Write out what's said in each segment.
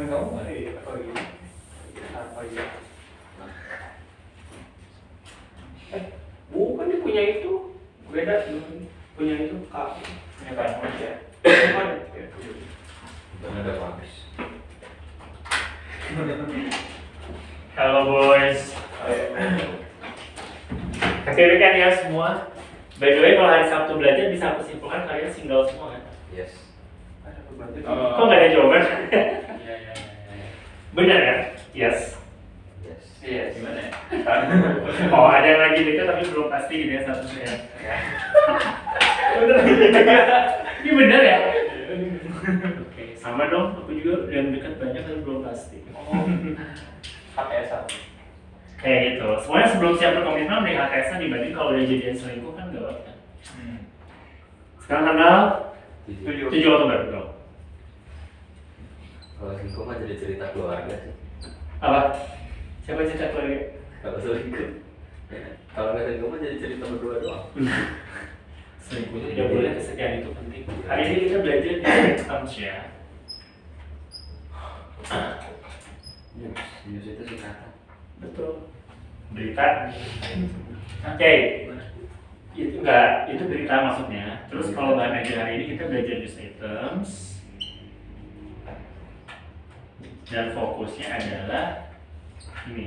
Temen kamu apa gitu? Apa ya? Bukan dia punya itu. Beda punya itu kak. Punya kan ya. Bukan ya. Bukan ada habis. Halo boys. Happy weekend ya semua. By the way, kalau hari Sabtu belajar bisa aku simpulkan kalian single semua kan? Yes. Ada berarti. Kok nggak ada jawaban? Iya. Benar kan? Yes. Yes. Iya, gimana ya? Oh ada yang lagi dekat tapi belum pasti gitu ya statusnya. Ini benar ya? Oke, sama dong. Aku juga yang dekat banyak tapi belum pasti. Oh. HTS. Kayak gitu. Semuanya sebelum siap berkomitmen dari HTS dibanding kalau udah jadian selingkuh kan gak apa-apa. Sekarang tanggal 7 Oktober dong. Kalau selingkuh mah jadi cerita keluarga sih. Apa? Siapa cerita keluarga? Kalau selingkuh, kalau nggak selingkuh mah jadi cerita berdua doang. Selingkuh itu tidak boleh, kesetiaan itu penting. Hari ini kita belajar di terms ya. News itu singkatan. Betul. Berita. Oke. Itu enggak, itu berita maksudnya. Terus kalau bahan ajar hari ini kita belajar news items. Dan fokusnya adalah ini.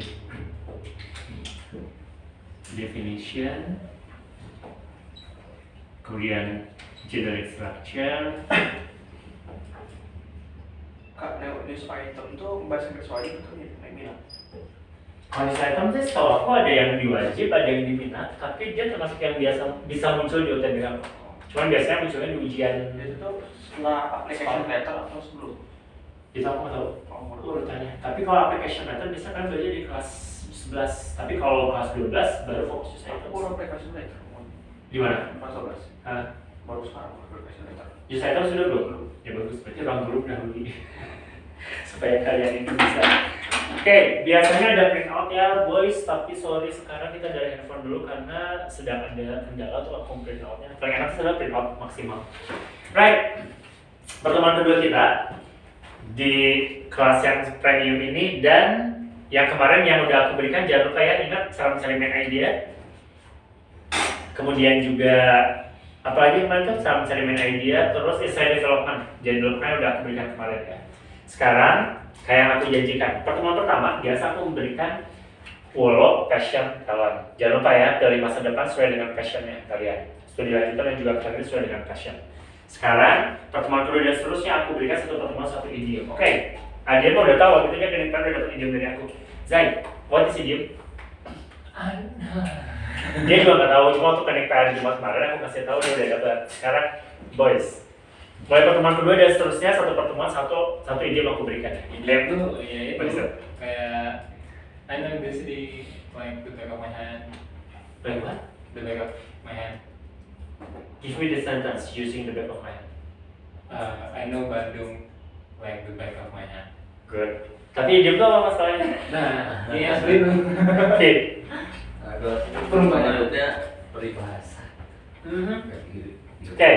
Definition. Kemudian generic structure. Kak, news item tuh bahasa Inggris wajib tuh ya, bilang. Kalau news item sih setahu aku ada yang diwajib, ada yang diminat, tapi dia termasuk yang biasa bisa muncul di UTBK. Cuman biasanya munculnya di ujian. Itu tuh setelah application letter atau sebelum? Itu aku nggak tahu. Urutannya. Tapi kalau application letter bisa kan belajar di kelas 11. Tapi kalau kelas 12 baru fokus news Aku items. baru application letter. Di mana? Kelas 12. Hah? Baru sekarang application letter. News items sudah belum? Ya bagus. Berarti orang dulu dahulu supaya kalian itu bisa. Oke, biasanya ada print out ya boys, tapi sorry sekarang kita dari handphone dulu karena sedang ada kendala untuk akun print outnya. Paling enak adalah print out maksimal. Right, pertemuan kedua kita di kelas yang premium ini dan yang kemarin yang udah aku berikan jangan lupa ya ingat cara mencari main idea. Kemudian juga apalagi kemarin tuh cara mencari main idea, terus insight development. Jangan lupa udah aku berikan kemarin ya. Sekarang kayak yang aku janjikan, pertemuan pertama biasa aku memberikan follow passion kalian. Jangan lupa ya, dari masa depan sesuai dengan passionnya kalian. Studi lanjutan dan juga karir sesuai dengan passion. Sekarang pertemuan kedua dan seterusnya aku berikan satu pertemuan satu idiom. Oke, Adian udah tahu, waktu itu dia kan udah dapat idiom dari aku. Zai, what is idiom? Dia juga nggak tahu, cuma untuk kenektaan Jumat kemarin aku kasih tahu dia udah dapat. Sekarang boys, mulai pertemuan kedua dan seterusnya satu pertemuan satu idiom aku berikan. Idiom tuh ya What is itu it? kayak I know this the like the back of my hand, Like what? the back of my hand. Give me the sentence using the back of my hand. I know Bandung like the back of my hand. Good. Tapi idiom tuh apa masalahnya? Nah, ini asli tuh. Fit. Agak Perumpamaan. maksudnya peribahasa. Kayak gitu. Oke.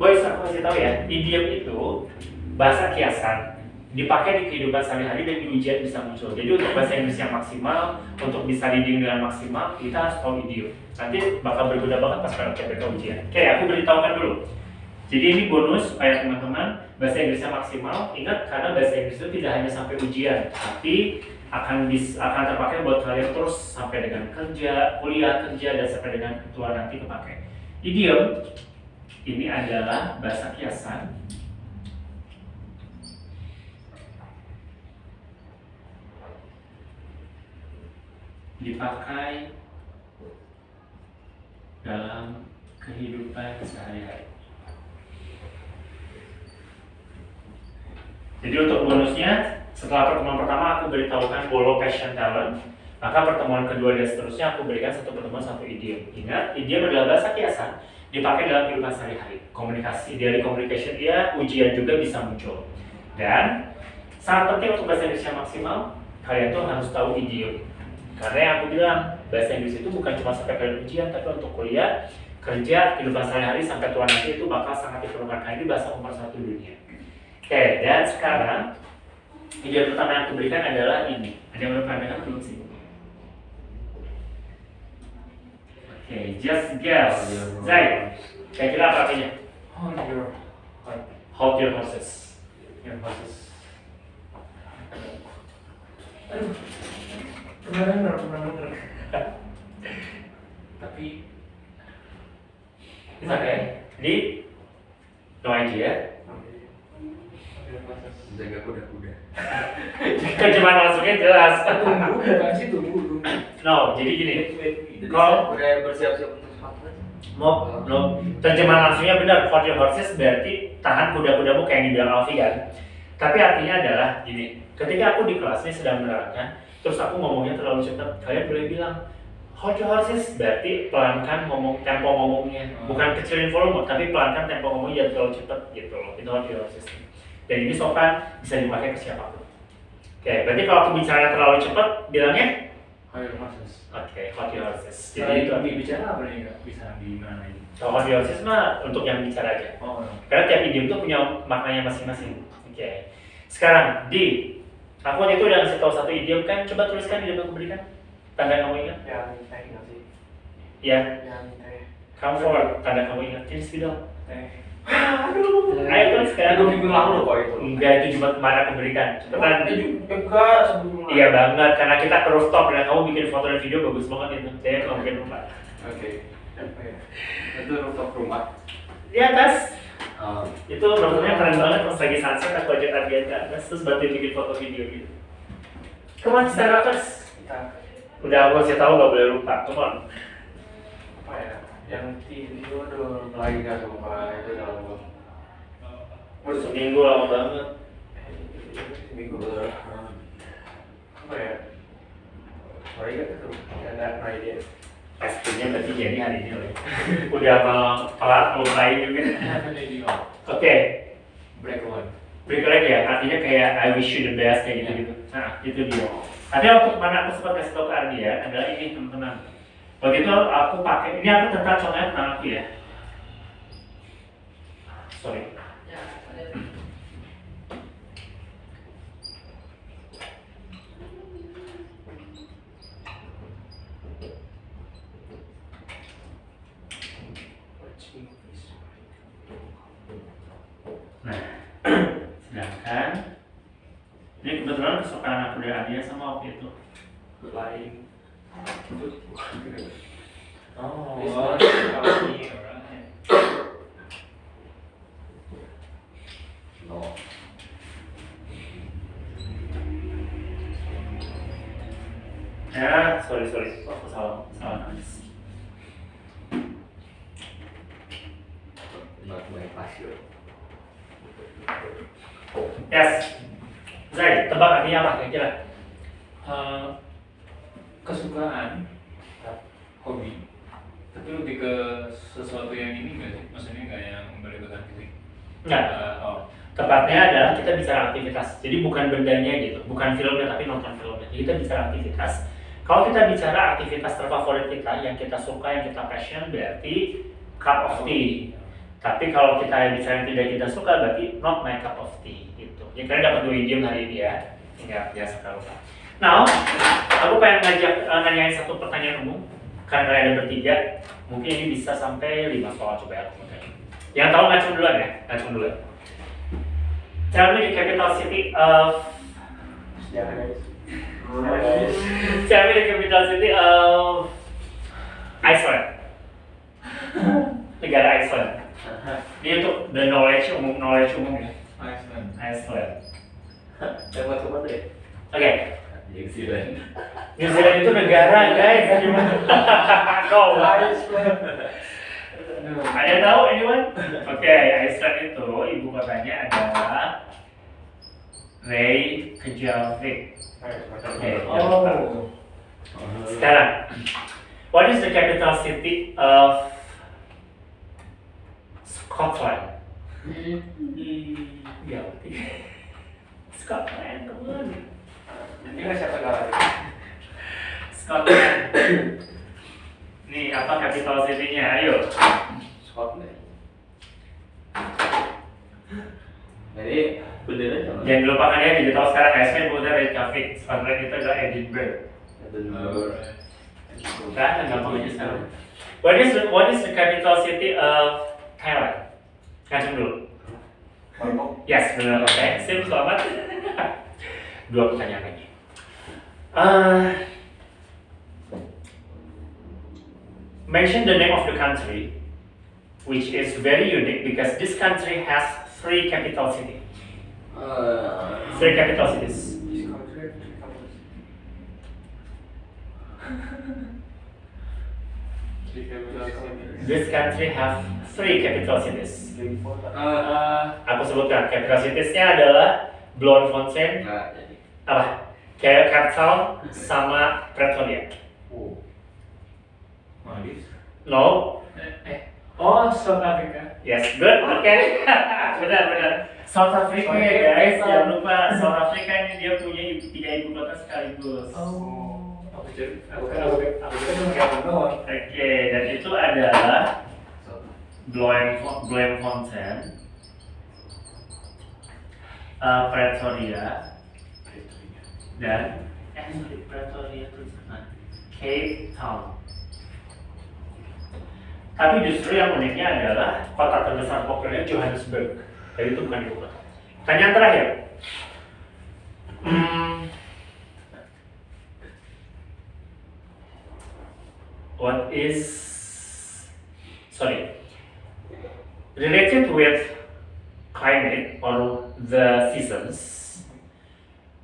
Boys aku kasih tahu ya, idiom itu bahasa kiasan dipakai di kehidupan sehari-hari dan di ujian bisa muncul. Jadi untuk bahasa Inggris yang maksimal, untuk bisa reading dengan maksimal, kita harus tahu idiom. Nanti bakal berguna banget pas pada PPK ujian. Oke, aku beritahukan dulu. Jadi ini bonus supaya teman-teman bahasa Inggrisnya maksimal. Ingat karena bahasa Inggris itu tidak hanya sampai ujian, tapi akan terpakai buat kalian terus sampai dengan kerja, kuliah, kerja dan sampai dengan tua nanti kepakai. Idiom ini adalah bahasa kiasan dipakai dalam kehidupan sehari-hari. Jadi untuk bonusnya, setelah pertemuan pertama aku beritahukan follow passion talent, maka pertemuan kedua dan seterusnya aku berikan satu pertemuan satu idiom. Ingat, idiom adalah bahasa kiasan dipakai dalam kehidupan sehari-hari. Komunikasi, daily communication ya, ujian juga bisa muncul. Dan sangat penting untuk bahasa Inggris yang maksimal, kalian tuh harus tahu idiom. Karena yang aku bilang, bahasa Inggris itu bukan cuma sampai kalian ujian, tapi untuk kuliah, kerja, kehidupan sehari-hari sampai tua nanti itu bakal sangat diperlukan. Karena ini bahasa nomor satu dunia. Oke, dan sekarang video pertama yang aku berikan adalah ini. Ada yang pernah dengar belum sih? Oke, just guess. Zai, kira-kira apa artinya? Hold your horses. Your horses. Aduh, pernah bener. Tapi, It's okay. Jadi, no idea. Jaga kuda-kuda. Cuma masuknya jelas. Tunggu, bukan sih tunggu. No, jadi gini. Jadi Kalau- udah bersiap-siap untuk sepatu. No, terjemahan langsungnya benar. Hold your horses berarti tahan kuda-kudamu kayak yang dibilang Alfi kan. Tapi artinya adalah gini. Ketika aku di kelas ini sedang menerangkan, terus aku ngomongnya terlalu cepat, kalian boleh bilang hold your horses berarti pelankan ngomong tempo ngomongnya, bukan kecilin volume, tapi pelankan tempo ngomongnya jangan terlalu cepat gitu loh. Itu hold your horses. Dan ini sopan bisa dipakai ke siapapun. Oke, berarti kalau aku bicara terlalu cepat, bilangnya Hold your horses. oke, hold your horses. Jadi Jadi itu bicara apa nih? Nggak bisa di mana ini? kalau hold your horses mah untuk yang bicara aja. Oh, Karena tiap idiom tuh punya maknanya masing-masing. Oke. Sekarang di aku waktu itu udah ngasih tahu satu idiom kan, coba tuliskan idiom yang aku berikan. Tanda kamu ingat? yang teh nggak sih? Ya. Yang teh. Come forward. Tanda kamu ingat. Ini spidol. Teh. Aduh. Ayo tuliskan. 2 minggu lalu kok itu. Enggak, itu cuma kemarin aku berikan. Cepetan. Enggak, sebelum. Iya banget, karena kita ke rooftop dan kamu bikin foto dan video bagus banget itu. Saya kalau bikin rumah. Oke. Apa ya? Itu rooftop rumah. Di atas. Oh, Itu roofnya keren banget pas lagi sunset aku ajak Adrian ke atas terus bantuin bikin foto video gitu. Come on, stand up first. Kita Udah aku kasih tahu gak boleh lupa, come on. apa ya? Yang itu aduh lagi nggak sumpah itu dalam Seminggu lama banget. seminggu. Apa ya? Sorry nggak tuh? Ada idea. Pastinya berarti jadi hari ini loh. Udah mau pelat mulai juga. Oke, Break one. berikut lagi ya. Artinya kayak I wish you the best kayak gitu-gitu. Nah, itu dia. Ada untuk mana aku sempat kasih tau ke Ardia adalah ini teman-teman. Waktu itu aku pakai ini aku tentang contohnya tentang aku ya. Sorry. Nah, sedangkan ini kebetulan kesukaan aku dari Adia sama waktu itu lain. Oh, no. Ya, sorry, aku salah nulis. Not my passion. Yes, Zai, tebak artinya apa kira-kira? Kesukaan, hobi, tapi lebih ke sesuatu yang ini nggak sih? Maksudnya nggak yang berikutan fisik? Enggak. Oh, Tepatnya adalah kita bicara aktivitas. Jadi bukan bendanya gitu, bukan filmnya tapi nonton filmnya. Jadi kita bicara aktivitas. Kalau kita bicara aktivitas terfavorit kita, yang kita suka, yang kita passion, berarti cup of tea. Tapi kalau kita bicara yang tidak kita suka, berarti not my cup of tea gitu. Jadi kalian dapat 2 idiom hari ini ya. Ingat biasa kalau. Now, aku pengen ngajak nanyain satu pertanyaan umum. Karena kalian ada bertiga, mungkin ini bisa sampai 5 soal coba ya aku tanya. Yang tahu ngacung duluan ya, ngacung duluan. Tell me the capital city of Tell me the capital city of Iceland. Negara Iceland. Ini untuk the knowledge umum ya. Iceland. Coba deh. Oke. New Zealand. New Zealand itu negara guys. No. Ada tahu anyone? Oke, Iceland itu ibu kotanya adalah Reykjavik. Oke. Oh. Sekarang, what is the capital city of Scotland? Ya, Scotland, come on. Ini nggak siapa negara? Scotland. Nih, apa capital city-nya? Ayo. Scotland. Jadi beneran sama. Jangan dilupakan ya, digital sekarang ASP punya Reykjavik, Scotland itu adalah Edinburgh. Alright. Kan gampang aja sekarang. What is the capital city of Thailand? Ngacung dulu. Bangkok. Yes, benar. Oke, sim selamat. 2 pertanyaan lagi. Mention the name of the country, which is very unique because this country has 3 capital cities. 3 capital cities. This country have 3 capital cities. Aku sebutkan capital citiesnya adalah Bloemfontein, Enggak jadi. apa? Kayak Cape Town sama Pretoria. Maldives. No. Oh, South Africa. Yes, good. Oke. Benar. South Africa ya guys, jangan lupa South Africa ini dia punya 3 ibu kota sekaligus. Aku doang. Oke, dan itu adalah Bloemfontein, Pretoria, dan Pretoria itu sana, Cape Town. Tapi justru yang uniknya adalah kota terbesar Pokoknya Johannesburg. Jadi itu bukan ibu kota. Pertanyaan terakhir. Related with climate or the seasons,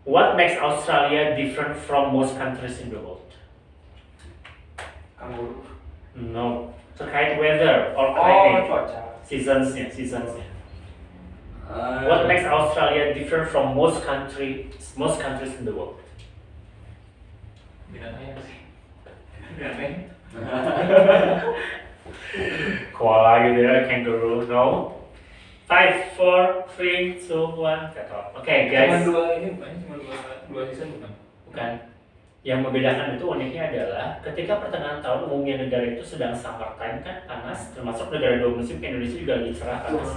what makes Australia different from most countries in the world? Kanguru. No, terkait weather or Oh, climate. cuaca. Seasonsnya. What makes Australia different from most countries in the world? Binatangnya apa sih? Binatang. Koala gitu ya, kangaroo, no. 5, 4, 3, 2, 1, ketop. Oke guys. Cuma dua season bukan? Bukan. Yang membedakan itu uniknya adalah ketika pertengahan tahun umumnya negara itu sedang summer time kan panas, termasuk negara 2 musim ke Indonesia juga lagi cerah panas.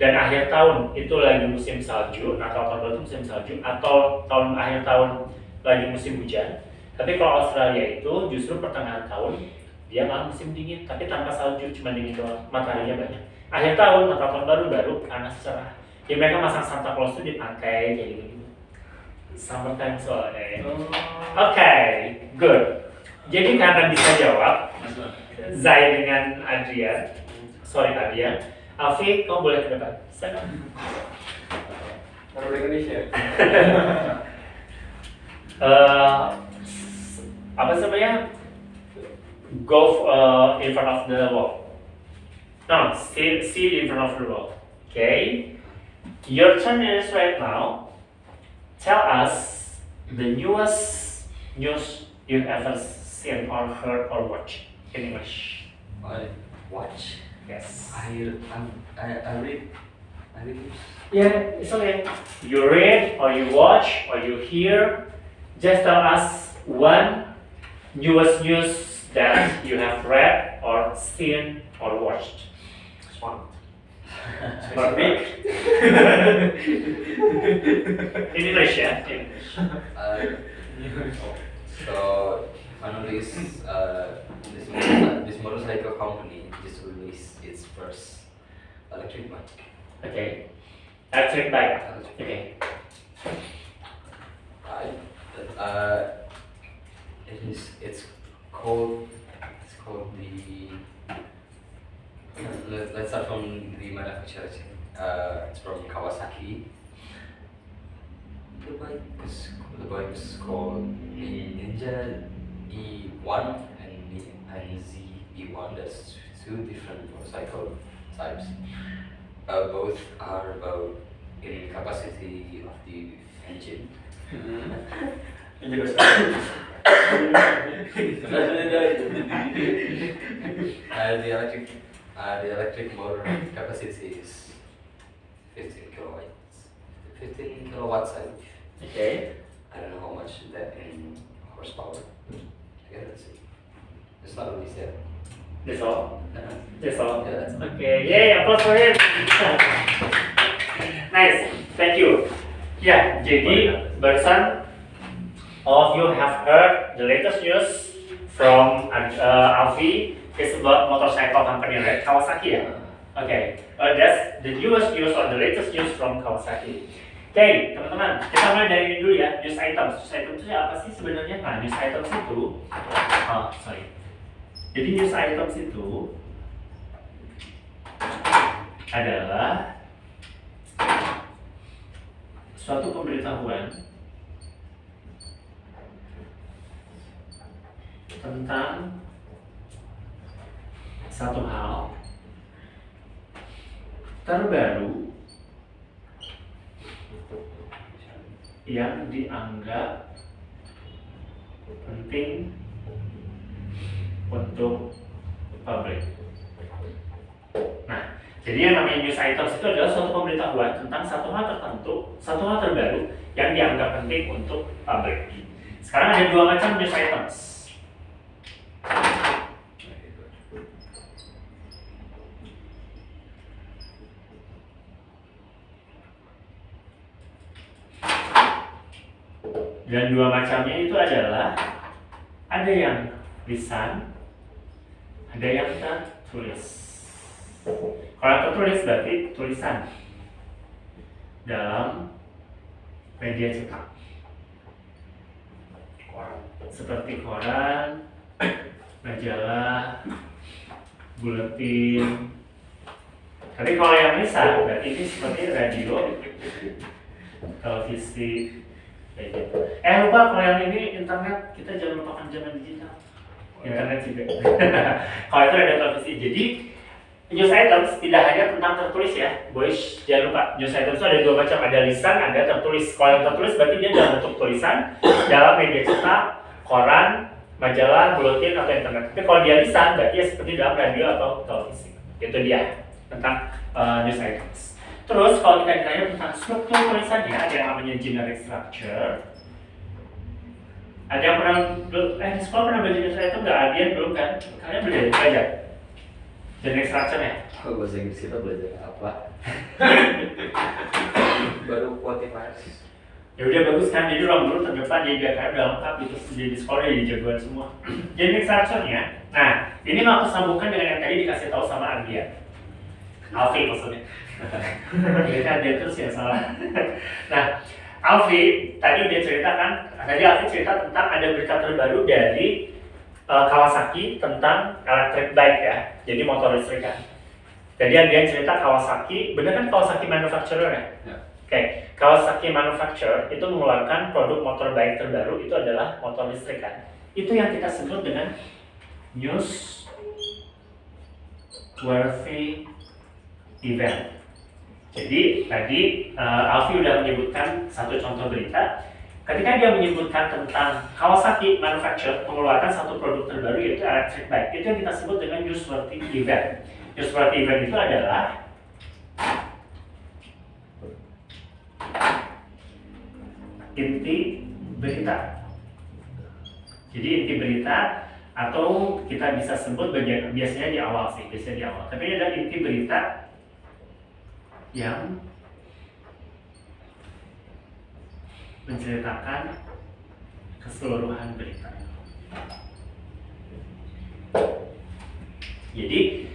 Dan akhir tahun itu lagi musim salju, Natal tahun baru itu musim salju, atau akhir tahun lagi musim hujan. Tapi kalau Australia itu justru pertengahan tahun dia malah musim dingin, tapi tanpa salju, cuma dingin doang, mataharinya banyak. Akhir tahun, Natal tahun baru panas cerah. Ya mereka masang Santa Claus itu di pantai kayak gitu. Summertime soalnya. Oke, good. Jadi karena bisa jawab, Zai dengan Adrian, Alfi, kamu boleh ke depan. Baru di Indonesia. Apa sebenarnya? Go in front of the wall. No, sit in front of the wall. Okay. Your turn is right now. Tell us the newest news you've ever seen or heard or watched in English. Watch. Yes. I read. Yeah, it's okay. You read or you watch or you hear. Just tell us one newest news that you have read or seen or watched. One. Perfect. In English, yeah. English. So finally, this motorcycle company just released its first electric bike. Okay. Electric bike. Okay. It's called the. Let's start from the manufacturer. It's from Kawasaki. The bike is called Ninja E1 and ZE1. That's 2 different motorcycle types. Both are about in capacity of the engine. The electric motor capacity is 15 kilowatts. 15 kilowatts, Okay. I don't know how much is that in horsepower. Yeah, let's see. It's not really said. That's all. Uh-huh. That's all. Yeah, that's all. Okay. Yay! Applause for him. Nice, thank you. Ya, jadi barusan all of you have heard the latest news from Alfie. It's about motorcycle company, right? Kawasaki ya? Okay, that's the newest news or the latest news from Kawasaki. Oke, teman-teman, kita mulai dari ini dulu ya, news items. News items itu apa sih sebenarnya? Nah, news items itu, jadi news items itu adalah suatu pemberitahuan tentang satu hal terbaru yang dianggap penting untuk publik. Nah, jadi yang namanya news items itu adalah suatu pemberitahuan tentang satu hal tertentu, satu hal terbaru yang dianggap penting untuk publik. Sekarang ada dua macam news items. Dan dua macamnya itu adalah ada yang lisan, ada yang tertulis. Kalau tertulis berarti tulisan dalam media cetak, seperti koran, majalah, buletin. Tapi kalau yang lisan berarti ini seperti radio, televisi. Lupa kalau yang ini internet, kita jangan lupakan zaman digital. Internet juga. Kalau itu ada televisi. Jadi news items tidak hanya tentang tertulis ya, boys. Jangan lupa news items itu ada dua macam, ada lisan, ada tertulis. Kalau yang tertulis berarti dia dalam bentuk tulisan dalam media cetak, koran, majalah, buletin atau internet. Tapi kalau dia lisan berarti ya seperti dalam radio atau televisi. Itu dia tentang news items. Terus kalau kita ditanya tentang struktur tulisannya, ada yang namanya generic structure. Ada yang pernah di sekolah pernah belajar news item nggak? Adian belum kan? Kalian belajar generic structure-nya? Oh, bahasa Inggris kita belajar apa? Baru quantifiers. Ya udah bagus kan, jadi orang dulu terdepan jadi biar udah lengkap gitu, jadi sekolah jadi jagoan semua. Generic structure-nya, nah ini mau aku sambungkan dengan yang tadi dikasih tahu sama Ardian. Alfie maksudnya. Jadi dia terus ya salah. Nah, Alfie tadi udah ceritakan, tadi Alfie cerita tentang ada berita terbaru dari Kawasaki tentang electric bike ya, jadi motor listrik kan. Jadi dia cerita Kawasaki, bener kan Kawasaki manufacturer ya? Ya. Oke, Kawasaki manufacturer itu mengeluarkan produk motor bike terbaru itu adalah motor listrik kan. Itu yang kita sebut dengan newsworthy event. Jadi tadi Alfie udah menyebutkan satu contoh berita. Ketika dia menyebutkan tentang Kawasaki manufacturer mengeluarkan satu produk terbaru yaitu electric bike, itu yang kita sebut dengan newsworthy event. Newsworthy event itu adalah inti berita. Jadi inti berita atau kita bisa sebut biasanya di awal sih, biasanya di awal. Tapi ini adalah inti berita yang menceritakan keseluruhan berita. Jadi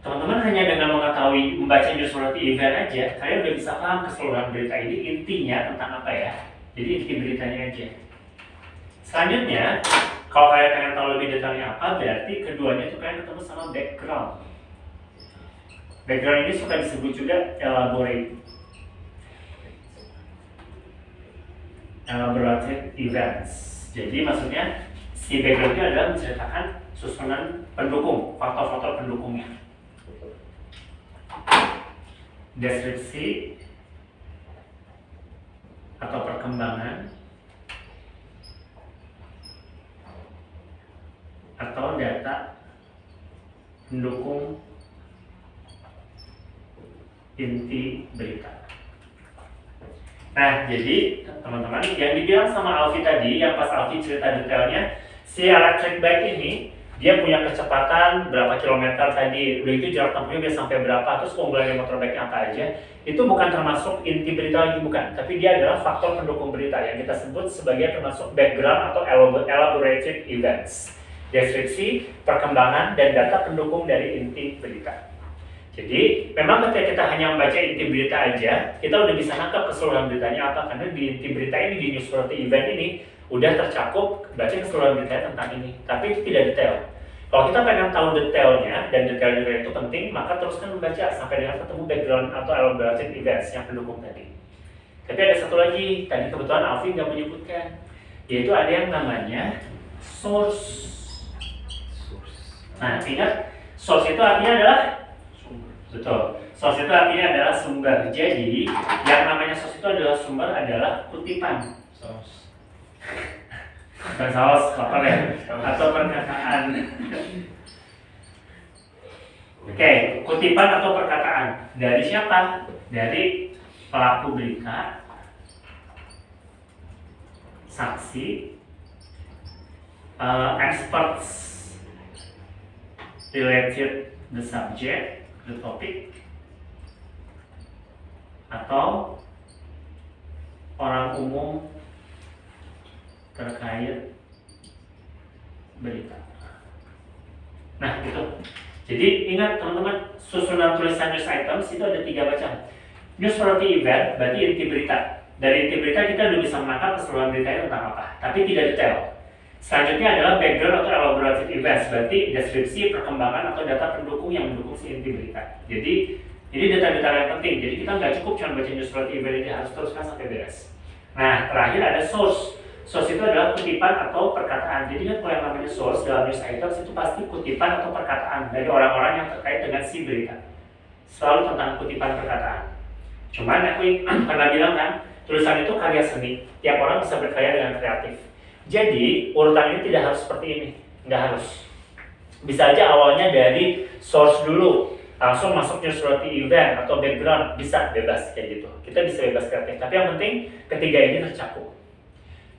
teman-teman hanya dengan mengetahui membaca newsworthy event aja, kalian udah bisa paham keseluruhan berita ini intinya tentang apa ya. Jadi inti beritanya aja. Selanjutnya, kalau kalian pengen tahu lebih detailnya apa, berarti keduanya itu kalian ketemu sama background. Background ini suka disebut juga elaborated events. Jadi maksudnya si background itu adalah menceritakan susunan pendukung, faktor-faktor pendukungnya. Deskripsi atau perkembangan atau data pendukung inti berita. Nah, jadi teman-teman yang dibilang sama Alfie tadi, yang pas Alfie cerita detailnya, si electric bike ini dia punya kecepatan berapa kilometer tadi, udah itu jarak tempuhnya bisa sampai berapa, terus keunggulan motor bike apa aja, itu bukan termasuk inti berita lagi, bukan, tapi dia adalah faktor pendukung berita yang kita sebut sebagai termasuk background atau elaborated events, deskripsi, perkembangan, dan data pendukung dari inti berita. Jadi memang ketika kita hanya membaca inti berita aja, kita udah bisa nangkap keseluruhan beritanya apa, karena di inti berita ini, di newsworthy event ini udah tercakup baca keseluruhan beritanya tentang ini, tapi itu tidak detail. Kalau kita pengen tahu detailnya, dan detail-detail itu penting, maka teruskan membaca sampai dengan ketemu background atau elaborated events yang pendukung tadi. Tapi ada satu lagi, tadi kebetulan Alvin nggak menyebutkan, yaitu ada yang namanya source. Nah, ingat, source itu artinya adalah sumber. Betul. Source itu artinya adalah sumber. Jadi, yang namanya source itu adalah sumber adalah kutipan. Saus. Bukan saus, apa ya? Atau perkataan. Oke, kutipan atau perkataan dari siapa? Dari pelaku berita, saksi, experts related the subject, the topic, atau orang umum terkait berita. Nah, gitu. Jadi ingat teman-teman, susunan tulisan news items itu ada 3 macam. Newsworthy event berarti inti berita. Dari inti berita kita udah bisa menangkap keseluruhan beritanya tentang apa, tapi tidak detail. Selanjutnya adalah background atau elaborated events, berarti deskripsi, perkembangan atau data pendukung yang mendukung si inti berita. Jadi ini data-data yang penting. Jadi kita nggak cukup cuma baca newsworthy event ini, harus teruskan sampai beres. Nah, terakhir ada source. Source itu adalah kutipan atau perkataan. Jadi kan kalau yang namanya source dalam news items itu pasti kutipan atau perkataan dari orang-orang yang terkait dengan si berita. Selalu tentang kutipan perkataan. Cuman aku pernah bilang kan, tulisan itu karya seni. Tiap orang bisa berkarya dengan kreatif. Jadi urutan ini tidak harus seperti ini, nggak harus. Bisa aja awalnya dari source dulu, langsung masuk newsworthy event atau background, bisa bebas kayak gitu. Kita bisa bebas kreatif. Tapi yang penting ketiga ini tercakup.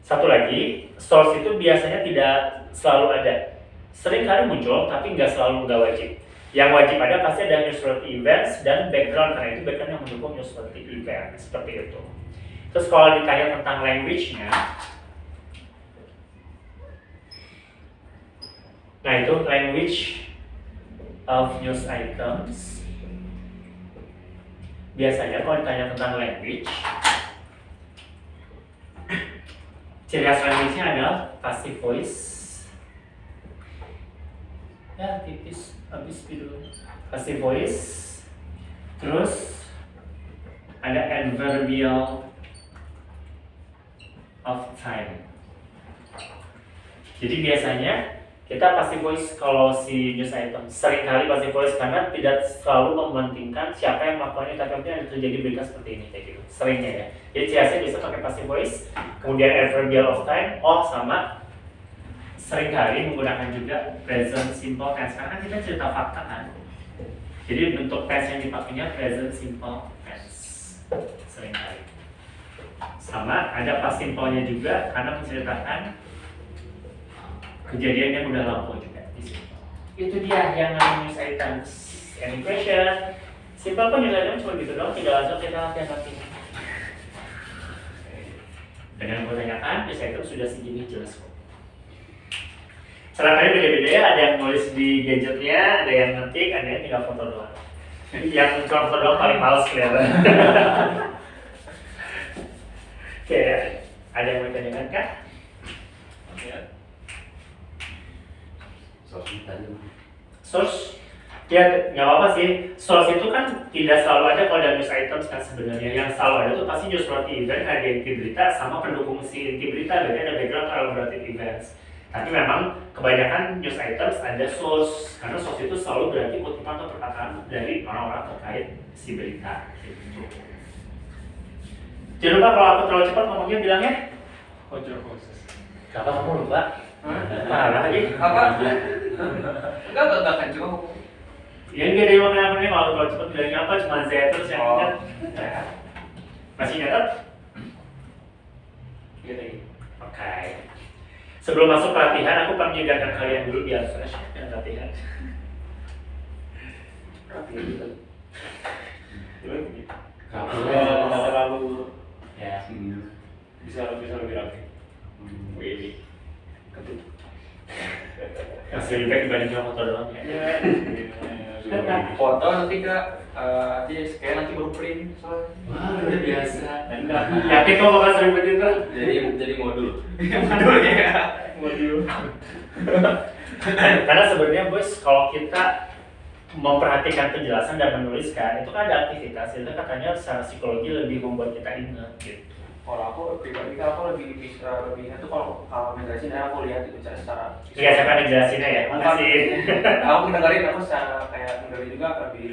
Satu lagi, source itu biasanya tidak selalu ada. Sering kali muncul, tapi nggak selalu, nggak wajib. Yang wajib ada pasti ada newsworthy events dan background, karena itu background yang mendukung newsworthy event, seperti itu. Terus kalau ditanya tentang language-nya, nah itu language of news items. Biasanya kalau ditanya tentang language, ciri khas language-nya adalah passive voice. Ya, tipis, habis video. Passive voice. Terus ada adverbial of time. Jadi biasanya kita passive voice kalau si news item seringkali passive voice karena tidak selalu mementingkan siapa yang melakukannya, tapi yang terjadi berita seperti ini kayak gitu. Seringnya ya. Jadi biasanya bisa pakai passive voice, kemudian adverbial of time, sama seringkali menggunakan juga present simple tense karena kita cerita fakta kan. Jadi bentuk tense yang dipakainya present simple tense seringkali. Sama ada past simple-nya juga karena menceritakan kejadian yang udah lampau juga di situ. Itu dia yang namanya news items. Any question? Simple pun news items cuma gitu doang, tidak langsung kita latihan nanti. Dan yang mau tanyakan, news items sudah segini jelas kok. Caranya beda-beda ya, ada yang nulis di gadgetnya, ada yang ngetik, ada yang tinggal foto doang. Yang cuma foto doang paling males kelihatan. Oke, ada yang mau ditanyakan kah? Ya. Source, ya nggak apa-apa sih. Source itu kan tidak selalu ada kalau dalam news items kan sebenarnya. Yang selalu ada itu pasti newsworthy event, ada inti berita, sama pendukung si inti berita, berarti ada background atau elaborated events. Tapi memang kebanyakan news items ada source, karena source itu selalu berarti kutipan atau perkataan dari orang-orang terkait si berita. Jangan lupa kalau aku terlalu cepat ngomongnya bilangnya. Kotor proses. Kenapa kamu lupa? Parah lagi. Apa? Enggak kan cuma Ya enggak ada yang kenapa nih kalau terlalu cepat bilangnya apa, cuma Z terus yang ingat. Masih nyatet? Gitu. Oke. Sebelum masuk latihan, aku pengen menyegarkan kalian dulu biar fresh ya latihan. Rapi gitu. Nggak terlalu ya bisa lebih rapi. wih. Masih lebih baik dibanding cuma foto doang ya. Foto nanti kak, nanti scan nanti baru print soalnya. Wah luar biasa. Yakin kau bakal sering begitu? Jadi modul. Modul ya. Modul. Karena sebenarnya bos, kalau kita memperhatikan penjelasan dan menuliskan itu kan ada aktivitas itu katanya secara psikologi lebih membuat kita ingat gitu. Kalau aku pribadi kan aku lebih bisa lebih itu kalau ngejelasin aku lihat itu secara. Iya saya kan jelasinnya ya. Makasih. Aku dengerin aku secara kayak dengerin juga lebih.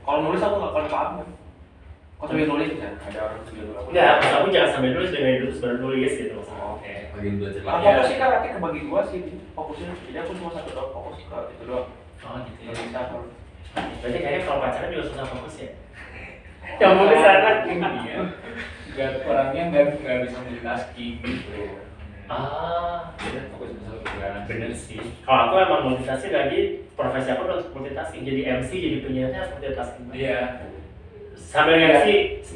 Kalau nulis aku nggak kalau paham kan. Kok sambil nulis kan ada orang sambil nulis. Enggak, maksud aku jangan sambil nulis dengerin dulu baru nulis gitu maksudnya. Oke. Bagian belajar Kalau fokus sih kan nanti kebagi dua sih fokusnya. Jadi aku cuma satu doang fokus ke itu doang. Oh gitu ya. Yang bisa aku. Berarti kayaknya kalau pacaran juga susah fokus ya. Yang mau ke sana. Iya. Orangnya nggak bisa multitasking gitu. Jadi fokus ke satu pekerjaan. Bener sih. Kalau aku emang multitasking lagi, profesi aku udah multitasking. Jadi MC, jadi penyiarnya harus multitasking. Iya. Sambil MC,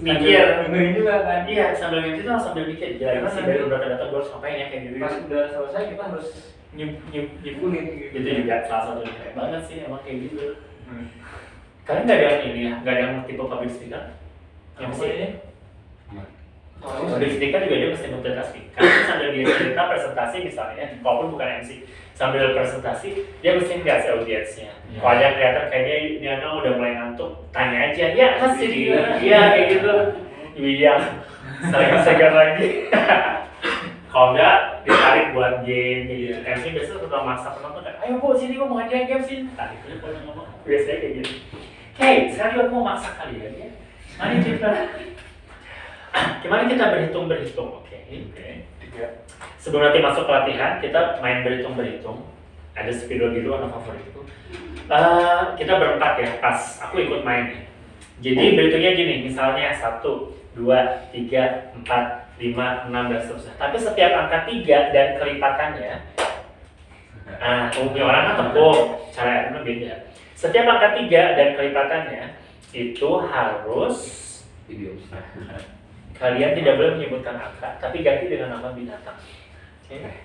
mikir. Dengerin juga kan. Iya, sambil MC tuh harus sambil mikir. Gila, MC dari udah data gue harus ngapain ya kayak gitu. Pas udah selesai kita harus nyimpulin gitu. Itu juga salah satu yang keren banget sih, emang kayak gitu. Kalian nggak ada yang ini ya, nggak ada yang tipe public speaker? MC ini? Public speaker juga dia mesti multitasking. Karena sambil dia cerita presentasi misalnya, walaupun bukan MC, sambil presentasi dia mesti ngeliat si audiensnya. Kalau ada yang kelihatan kayaknya dia udah mulai ngantuk, tanya aja, ya masih gimana? Iya kayak gitu. Iya, saling segar lagi. Kalau enggak ditarik buat game kayak gitu. MC biasanya suka maksa penonton kan, ayo bu sini gua mau ngadain game sini. Tarik dia kalau ngomong biasanya kayak gitu. Hey, sekarang juga mau maksa kalian ya. Mari kita. Gimana kita berhitung, oke? Sebelum nanti masuk pelatihan, kita main berhitung. Ada Speedo biru, anak favoritku. Kita berempat ya, pas aku ikut main. Jadi berhitungnya gini, misalnya 1, 2, 3, 4, 5, 6 dan seterusnya. Tapi setiap angka 3 dan kelipatannya, umumnya orang kan tepuk, cara yang beda. Setiap angka 3 dan kelipatannya itu harus video. kalian tidak boleh menyebutkan angka, tapi ganti dengan nama binatang. Okay.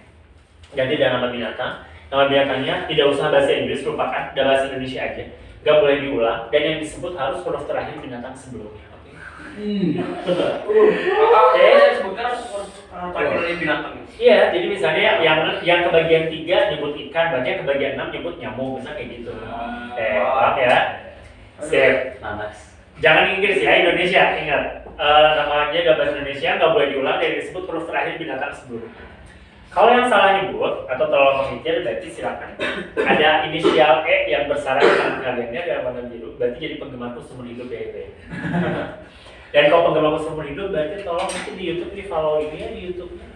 Ganti dengan nama binatang. Nama binatangnya tidak usah bahasa Inggris, lupakan, udah bahasa Indonesia aja. Gak boleh diulang, dan yang disebut harus huruf terakhir binatang sebelumnya. Sebutkan harus terakhir binatang. Iya, jadi misalnya yang kebagian 3 nyebut ikan, berarti yang kebagian 6 nyebut nyamuk, misalnya kayak gitu. Paham ya? Sip. Nanas. Jangan Inggris ya, Indonesia, ingat. Namanya gak bahasa Indonesia, gak boleh diulang, dan disebut huruf terakhir binatang sebelumnya. Kalau yang salah nyebut atau terlalu memikir, berarti silakan. Ada inisial E yang bersarang dengan kaliannya dalam warna biru, berarti jadi penggemarku seumur hidup BB. Dan kalau penggemarku seumur hidup, berarti tolong mungkin di YouTube di follow ini ya di YouTube-nya.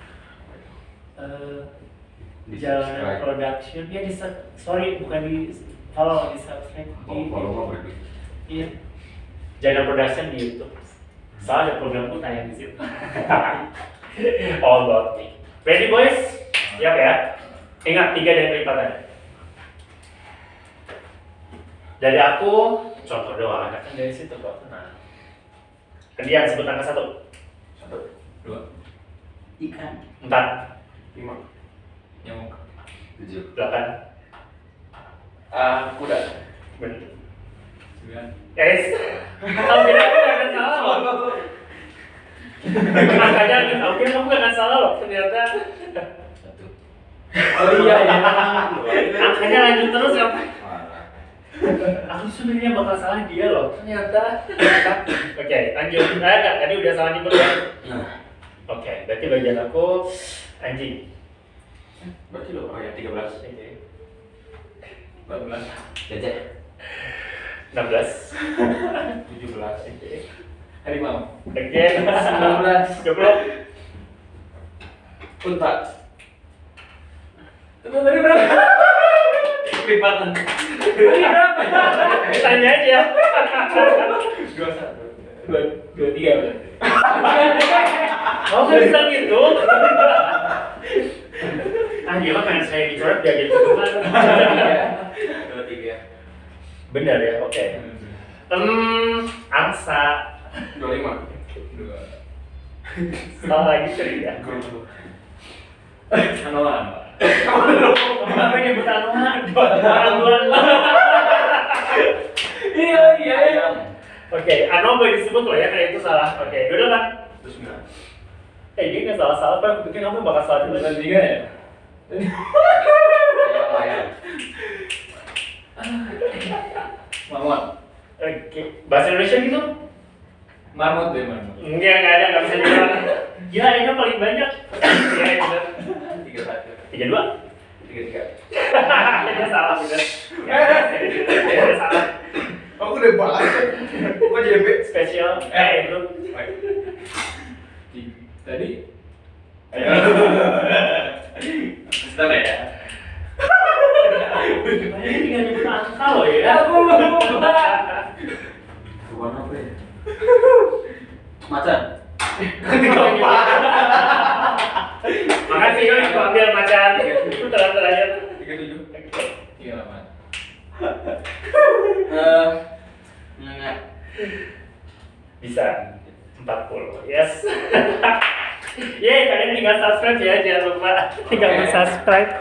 Jalanan Production, ya di sorry bukan di follow, di subscribe. Iya. Jalanan Production di YouTube. Soalnya programku tayang di situ. All about me. Ready boys? Siap ya? Ingat 3 dan kelipatan. Dari aku, contoh doang, kan dari situ kok. Nah, kalian sebut angka 1. 2. Ikan. 4. 5. Nyamuk. 7. 8. Kuda. Bener. 9. Guys, kalau bilang aku gak akan salah loh. Makanya aku kira kamu gak akan salah loh, ternyata. 1. Oh iya ya. Angkanya lanjut terus ya. Aku sebenarnya bakal salah dia loh, ternyata. Oke, lanjut. Enggak, tadi udah salah nyebut ya. Oke, berarti bagian aku anjing. Berarti lo, oh ya 13. Oke. 14. Gajah. 16. 17. Oke. Harimau. Oke. 19. 20. Unta. Itu tadi berapa? Kelipatan. Tadi berapa? Tanya aja. 21. 23 berarti. Oh, gak bisa gitu. Ah, dia mah kan saya dicoret dia jadi kebetulan. 23. Benar ya, oke. Angsa. 25. Dua. Salah lagi sering ya. Anoan. Kenapa nyebut Anoa? Dua. Iya. Oke, Anoa boleh disebut loh ya, karena itu salah. Oke, 28. 29. Dia nggak salah-salah, Pak. Aku pikir kamu bakal salah dulu. 3 ya? Ayam. Mamut. Oke, bahasa Indonesia gitu? Marmut deh, marmut. Enggak ada, nggak bisa dibilang. Gila, ini paling banyak. Iya, bener. 31. 32. 33. Dia salah, bener. Dia salah. Aku udah bahas. Kok JB? Spesial. Itu. Tadi Ayo. Sebentar ya. Ini tinggal nyebut angka loh ya. Aku lupa. Warna apa ya? Macan. Makasih ya, aku ambil macan. Itu terakhir. 37. 38. Nengak. Bisa 40. Yes. Yeay, kalian tinggal subscribe ya, jangan lupa tinggal subscribe.